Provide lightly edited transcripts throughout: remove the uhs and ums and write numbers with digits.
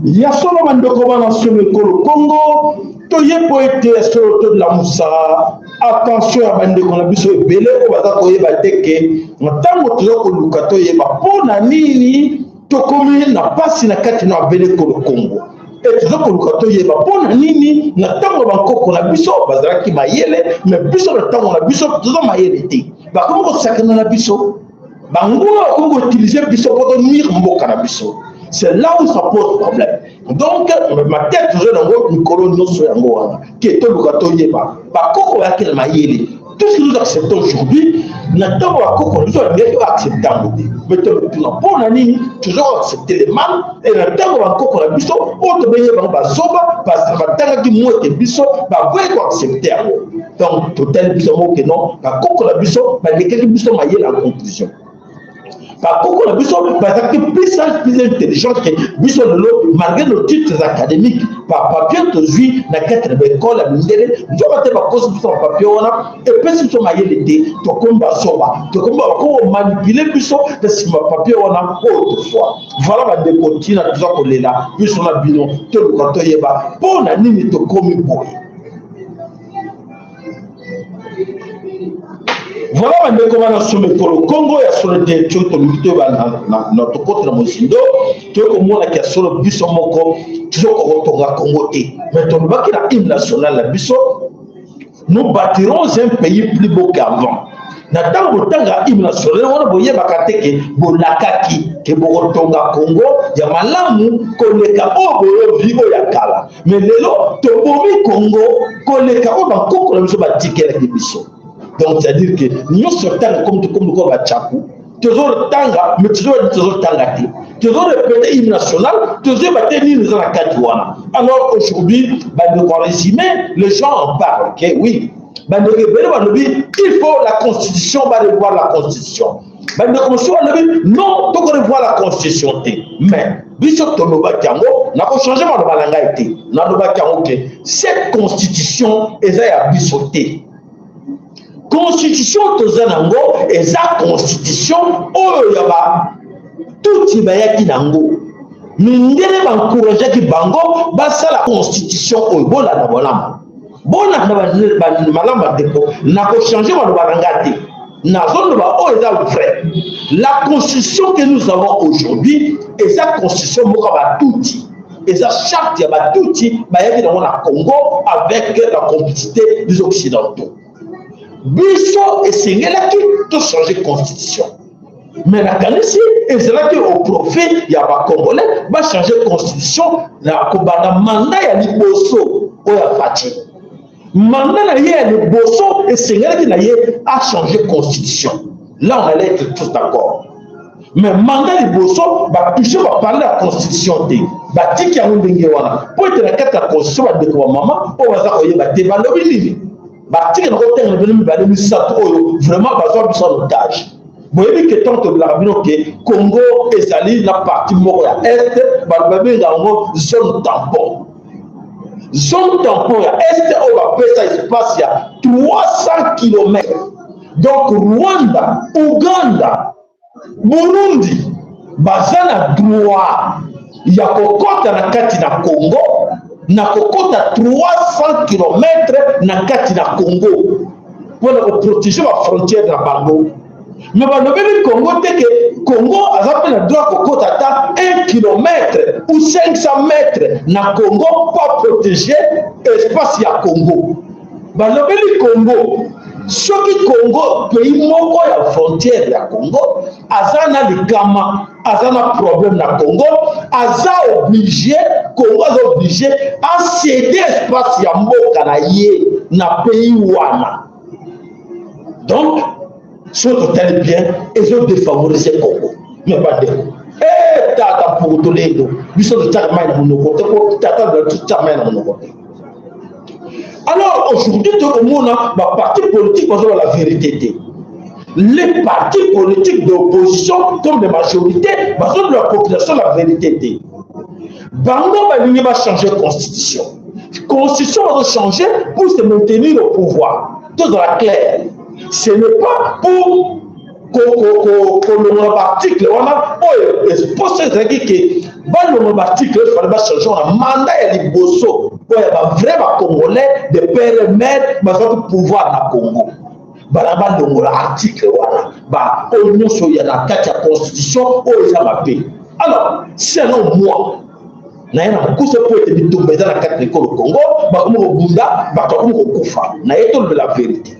Ya solo mandoko bana solo Congo to ye poete solo to la Moussa attention à bandeko na biso ebele o baza koyeba teke ntango tozoko luka to yeba pona nini tokomi na pasi na kati na bele ko Congo et tozoko luka to yeba pona nini na ntango bankoko na biso bazalaki mayele mais biso na ntango na biso tozo mayele te bakomi kosakana na biso banguna bakomi koutiliser biso poto nuire mboka na biso. C'est là où ça pose problème. Donc, ma tête, je n'ai pas de sur qui est tout le gâteau yéba. Par contre, on a quel maïli. Tout ce que nous acceptons aujourd'hui, nous avons accepté. Mais pour l'année, toujours accepter les mal. Et nous avons encore la biso, autre pays, parce que nous avons dit moi que biso, nous avons accepté. Donc, tout tel biso, que non, la biso, quelqu'un biso maïli en conclusion. Par contre, la biso, parce que plus intelligent que biso malgré nos titres académiques, par papier, tu vis dans quatre écoles à l'université, tu vas te faire cause de ton papier, et puis si tu m'as dit, tu combat soba, tu combat manipuler biso, de ce papier, on a autrefois. Voilà, des continents, tout ça qu'on est là, puis on a bilan, tout le canton y va, pour la nuit, tu commis boy. Voilà comment on a soumis pour le Congo et sur le territoire de notre côté de Mosindo, tout le monde qui a sur le bus en Moko, toujours au Congo et mais on va qu'il a une nationale la biso, nous bâtirons un pays plus beau qu'avant. Natang botanga hymne national wana boye bakateke bolakaki ke botonga Congo ya malamu koleka obo vivo ya kala mais lelo to bomi Congo koleka oba koko na biso batikela biso. Donc c'est-à-dire que nous sommes comme le Bachakou, toujours tanga, mais toujours tangati, toujours répéter hymne national, toujours tenir dans la Kadouana. Alors aujourd'hui, en résumé, les gens en parlent, ok, oui. Il faut la constitution, revoir la constitution. Non, donc revoir la constitution. Mais, Bishop Tonoba Tiango, n'a pas changé mon balangaïté. N'a pas changé. Cette constitution est à bisoter. Constitution tozanango eza constitution oyo yaba tout ibayaki nango mindele bancourager ki bango basa la constitution oyo bola na bolama bona na malamba depo na ko changer ba balangati na zone ba oyo eza vrai. La constitution que nous avons aujourd'hui eza constitution moko ba touti eza charte ya ba touti bayaki na Congo avec la complicité des occidentaux. Biso et Sengelaki tout changer de constitution. Mais la Canesi et c'est là que au profit il y a pas congolais va changer de constitution la kobana mandat ya liboso o ya fati. Mandat na ya liboso et Sengelaki na ye a changé de constitution. Là on allait être tous d'accord. Mais mandat liboso va toucher va parler de la constitution té. Ba tiki ya ndenge wana. Pour être la carte la constitution va de maman o va ça oyeba te ba lobi vraiment besoin de son otage. Vous voyez que tant que le Congo est allé la partie est, zone tampon. Zone tampon est, on va faire ça espace, il y a 300 km. Donc Rwanda, Ouganda, Burundi, bazana droit, il y a kokota na kati na Congo. Na kokota 300 km na kati na Congo pour protéger la frontière de la Bango. Mais le Congo, c'est que Congo a le droit kokota 1 km ou 500 mètres na Congo pour protéger l'espace ya Congo. Le Congo, ce qui Congo, pays moko ya frontière ya Congo, azana likama, azana problème na Congo, aza obligé, Congo est obligé à céder espace ya mboka na ye na pays wana. Donc, ce total bien, ils ont défavorisé Congo. Mais pas de eh, tata pour tout les deux. Ils sont de Tchadmaï dans mon côté, tata de Tchadmaï dans mon côté. Alors aujourd'hui, tout le monde a ma parti politique, on a la vérité. les partis politiques d'opposition comme des majorités, parce que la population, la vérité était. Bango va changer la constitution. La constitution va changer pour se maintenir au pouvoir. Tout dans la claire. Ce n'est pas pour l'article. On a posé que l'article, il fallait changer un mandat et l'Iboso. Pour vraiment Congolais, de père et mère, pour pouvoir dans le Congo. Balaba de l'article, voilà. Au so il y a la constitution, au paix. Alors, selon moi, na yana kusa po ete bitumba dans la carte de Congo, bakomo bunda, bakomo kufa. Na eto de la vérité.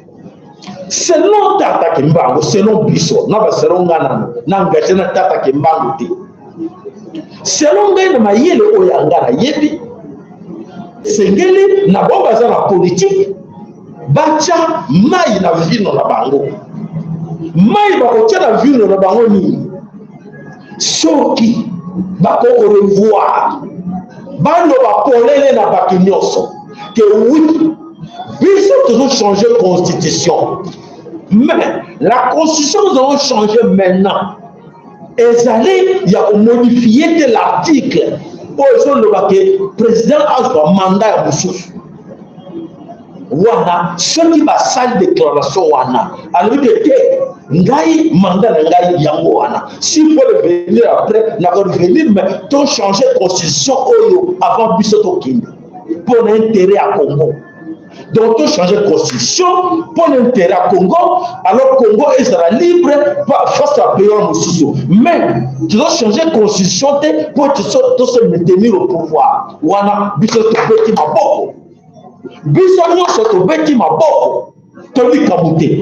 Selon Tata Kimbango, selon Biso, na ba selon ngana, na engagé na Tata Kimbango te. Selon ngana mayele oyangana yebi. Sengeli na bomba za la politique. Bacha mai na vino na bango. Mai bakotia na vino na bango ni. Soki bako revoir. Bando bapolele na bakinyoso. Que oui, ils ont toujours changé de constitution. Mais la constitution nous avons changé maintenant. Et il y a modifié l'article. Pour le président a un mandat à Moussous. Wana, ceux qui va salle déclaration wana, alors il était ngai mandat ngai yango wana. S'il faut revenir après, n'a pas revenir, mais ton changer de constitution avant Bissoto Kindi pour l'intérêt à Congo. Donc tu changer de constitution pour l'intérêt à Congo, alors Congo est sera libre face à Péon Moussou. Mais tu dois changer de constitution pour se maintenir au pouvoir. Wana Bissoto Beti Maboko.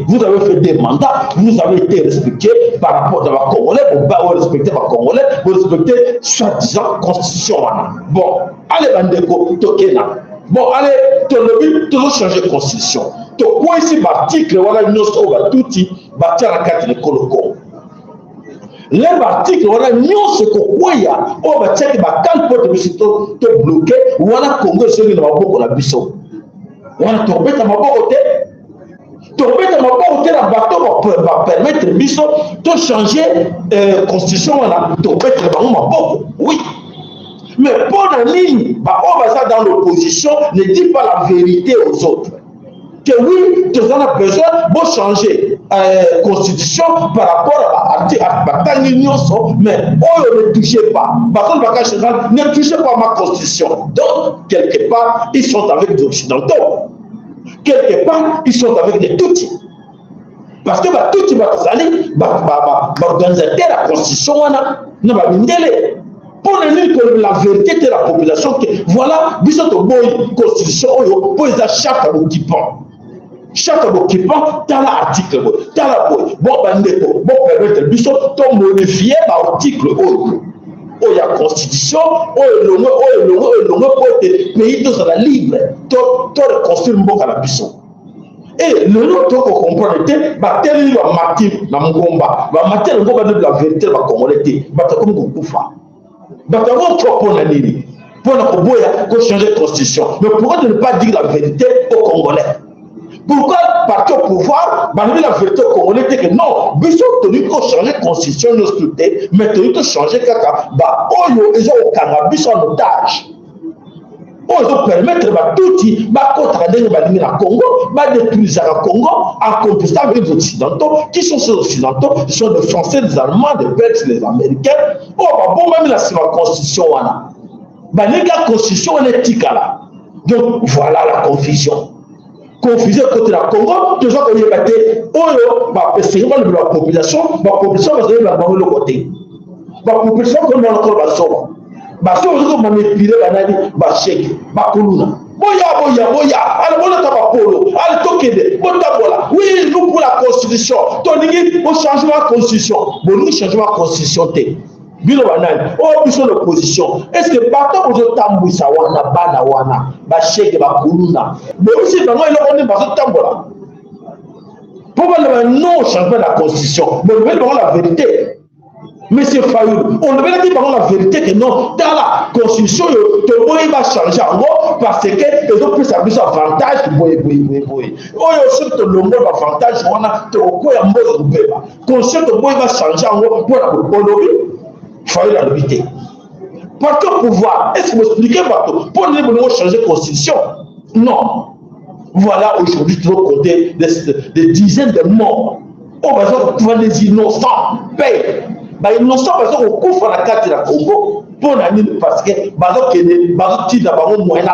Vous avez fait des mandats, vous avez été respecté par rapport à la Congolais, vous respectez la Congolais, vous respectez soi-disant constitution. Bon, allez, Bandeko, Tokena. Bon, allez, tu dois changer de constitution. Tu vois ici l'article, voilà, nous sommes tout bâtir la carte de Koloko. L'article, voilà, nous sommes on va checker ma carte pour te bloquer, voilà, Congo, c'est le Maboko, la Bissau. On a tombé dans ma côté. Tomber dans ma côté, la bateau va permettre de changer la constitution. Tomber dans ma côté. Oui. Mais pour la ligne, on va ça dans l'opposition, ne dit pas la vérité aux autres. Que oui, tu en as besoin de changer la constitution par rapport à la mais ne touchez pas. Ne touchez pas ma constitution. Donc, quelque part, ils sont avec des occidentaux. Quelque part, ils sont avec des Tutsis. Parce que Tutsis va organiser la constitution, pour le dire que la vérité de la population, voilà, ils ont une constitution pour les chaque occupant. Chaque occupant, tu as l'article, tu as la boy. Bon, permettre, ils ont modifié l'article. Il y a la constitution, le pays sera libre, tu as construit un bon à la puissance. Et le nom que vous comprenez, tel va matin dans mon combat, va matin le combat de la vérité, va congolais, va comme vous pouvez faire. Va t'avoir trop pour la ligne, pour changer de constitution. Mais pourquoi ne pas dire la vérité aux Congolais? Pourquoi partir au pouvoir, la vérité au Congolais, que non, ils ont tenu qu'à changer de constitution, mais tenu qu'à changer caca, ils ont au cannabis en otage. Ils ont permettre tout contre la Congo, détruire le Congo en compétition avec les Occidentaux. Qui sont ces Occidentaux? Ils sont les Français, les Allemands, les Belges, les Américains. Même la constitution. La constitution est éthique là. Donc voilà la confusion. Confusion contre la Congo, toujours qu'on y a battu. C'est vraiment la population va se mettre dans le côté. La population comme dans le corps. Parce que vous avez manipulé la chèque, Bakuluna. Boya, allez, on a ta polo, allez, tokede, oui, nous pour la constitution, Tony, on change la constitution, bon, nous changeons la constitution, Bilo banane, ils sont l'opposition. Est-ce que partout où je tamboui ça, wana, chèque, Bakuluna, mais aussi, dans moi, il y a un tambola. Pourquoi non, change la constitution, mais nous voulons la vérité. Monsieur Fayoulou, on devait dire par la vérité que non, dans la constitution, il va changer en gros parce que les autres puissent avoir avantage. Oui. Aussi, le nombre d'avantages, on a quoi un mot de la constitution, il va changer en gros pour la bonne. Fayoulou a l'habité. Par quel pouvoir? Est-ce que vous expliquez partout? Pour nous changer la constitution? Non. Voilà aujourd'hui, tu vas compter des dizaines de morts. Oh, bah, les innocents payent. Bah, innocents, parce qu'on couvre la carte de la Congo pour parce que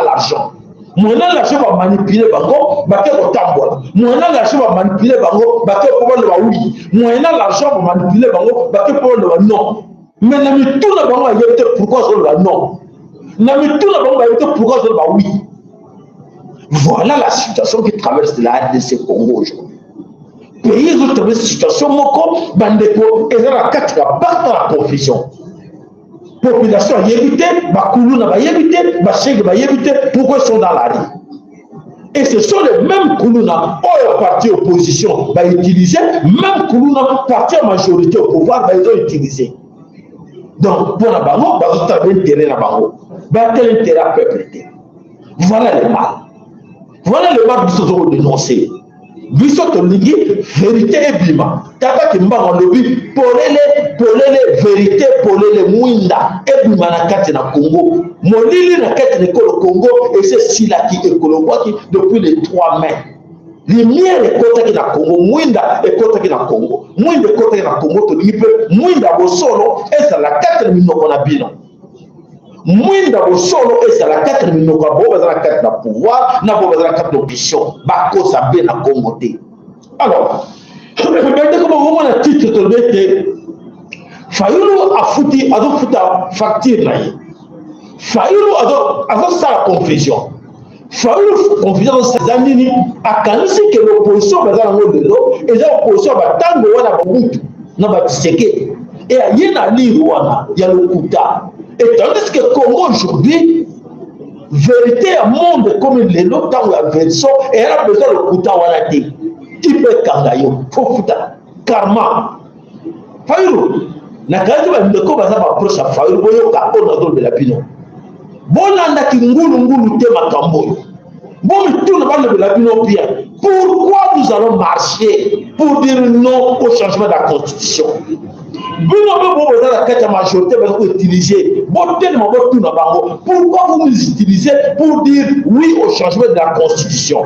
l'argent. Moyen l'argent va manipuler bango, bah, moyen l'argent va manipuler bango, bah, oui. Moyen l'argent va manipuler bango, bah, non. Mais la tout le bango a pourquoi je non. La tout le bango a pourquoi je oui. Voilà la situation qui traverse la RDC Congo aujourd'hui. Pays où traverse la situation, bandeko, et la carte va battre la confusion. Population a évité, Bakuluna va éviter, Bacheg va éviter, pourquoi ils sont dans la rue. Et ce sont les mêmes Kuluna, ou parti opposition va utiliser, même Kuluna, parti à majorité au pouvoir, ils ont utilisé. Donc, pour la bango, vous avez intérêt à la bango, vous avez intérêt à peuple. Voilà le mal. Voilà le mal que nous avons dénoncé. Biso tolingi vérité et bima. Tata kimba en lobby polele vérité polele muinda et bima na kati na Congo. Molili na kati na Congo et c'est sila qui écologie depuis les 3 mai. Lumière est côté qui na Congo, muinda est côté qui na Congo. Muinda est côté qui na Congo tolingi pe muinda bosolo et ça la 4 minutes qu'on a bilan. Mwinda bosolo et la 4 minutes bo la carte de pouvoir na bo la carte d'opposition ba ko sa be na Congo te. Alors regardez comment on a titre de bête Fayoulou a foutu facture là. Fayoulou a ça la confusion. Fayoulou confusion ces années a canisi que l'opposition va dans le lot et l'opposition va tango wana babutu na ba tseke et a yena li wana ya lokuta. Et tandis que Congo aujourd'hui, vérité à monde comme les lots dans la version, et elle a besoin de Kouta Wanati. Il peut Kangayo, Fofuta, Karma. Fayoulou, Nakazi va me dire ça va approcher à Fayoulou, Boyo Kako de la Pino. Bolanda qui ngulu tema Kamboyo. Bon, tout le monde de la Pino bien. Pourquoi nous allons marcher pour dire non au changement de la Constitution? La majorité va utiliser. Pourquoi vous nous utilisez pour dire oui au changement de la Constitution?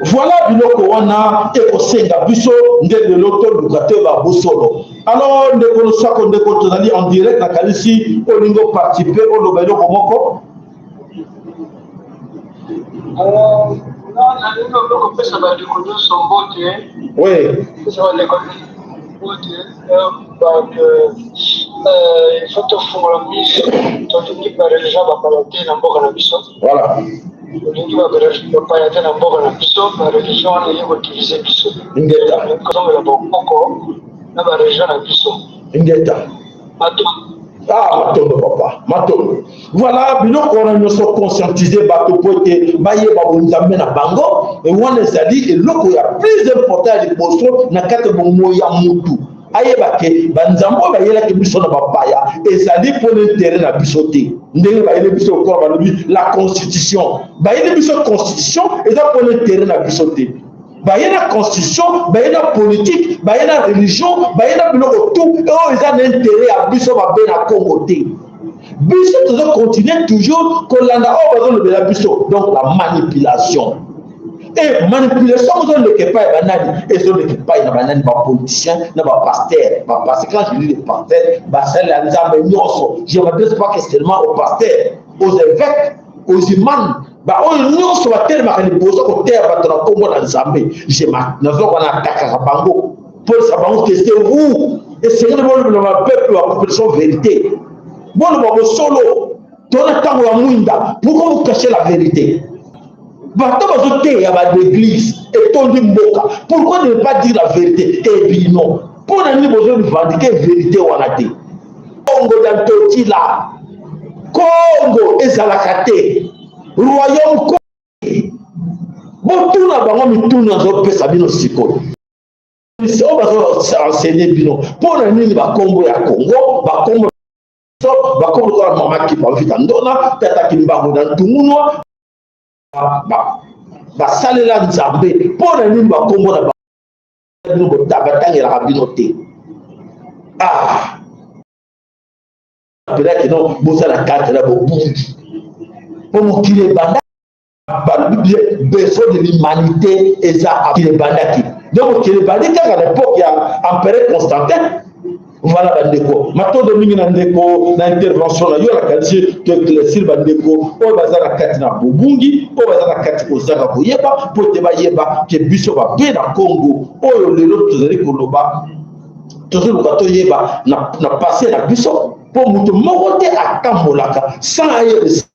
Voilà biloko wana et au Senga Biso de l'auteur du Kateba Bosolo. Alors, nous allons en direct à Kalisi, au niveau participer au Lobelo Komoko. Oui. Il faut te faire la mise ton équipe les gens va parler dans beaucoup de biso. Voilà. L'équipe va parler dans beaucoup de biso, la religion est utilisée biso. Ingeta. Comme la beaucoup na ba religion na biso. Ingeta. Ah, Matondo papa, Matondo. Voilà, biloko on a nous conscientisé bato pote baye babonzambe na bango et on les a dit et loko ya plus important de posto na kate bongo ya mutu. Ayeba ke banzambo bayela ke biso na babaya et ça dit pour l'intérêt na bisoté. Ndenge bayele biso ko ba la constitution. Bayele biso constitution et ça pour l'intérêt na bisoté. Bayena constitution, bayena politique, bayena religion, bayena biloko tout, et ils ont intérêt à biso ba ben à Congo te. Biso doit continuer toujours qu'on l'a besoin de la biso, donc la manipulation. Et manipulation, vous ne pas banani, et vous ne pas banani, pas politicien, pas pasteur, parce que quand je dis les pasteurs, c'est la je ne m'adresse pas seulement aux pasteurs, aux évêques, aux imams. Bah on nous soit tellement à l'imposer au terre dans le Congo dans Zambie. J'ai ma nous on attaque à Bango pour savoir que c'est vous et c'est le peuple la population vérité. Bon le solo ton temps la muinda pourquoi vous cachez la vérité? Bah toi vous êtes à l'église et ton mboka pourquoi ne pas dire la vérité? Et puis non pour nous besoin de revendiquer vérité ou la té. Congo dans tout là Congo et Zalakate royaume ko bon tout na bango mituna zo pesa bino sikoyo on va enseigner bino pour le nini ba Congo ya Congo ba Congo ba Congo la mama qui ba vita ndona tata ki mbango na tungunwa ba salela nzambe pour le nini ba Congo na ba bino tabatangela bino te peut-être non bosa la carte la bobundi pour mukile banda besoin de l'humanité et ça qui les bandaki. Donc qui les bandaki à l'époque il y a empereur Constantin. Voilà bandeko. Maintenant de mingi na ndeko na intervention na yo la qualité que l'éclaircir bandeko o bazala kati na bobungi o bazala kati kozanga koyeba po te bayeba ke biso ba pe na Congo oyo lelo tozali koloba toujours ko yeba na passer na biso pour mutu moko te akambolaka sans ailleurs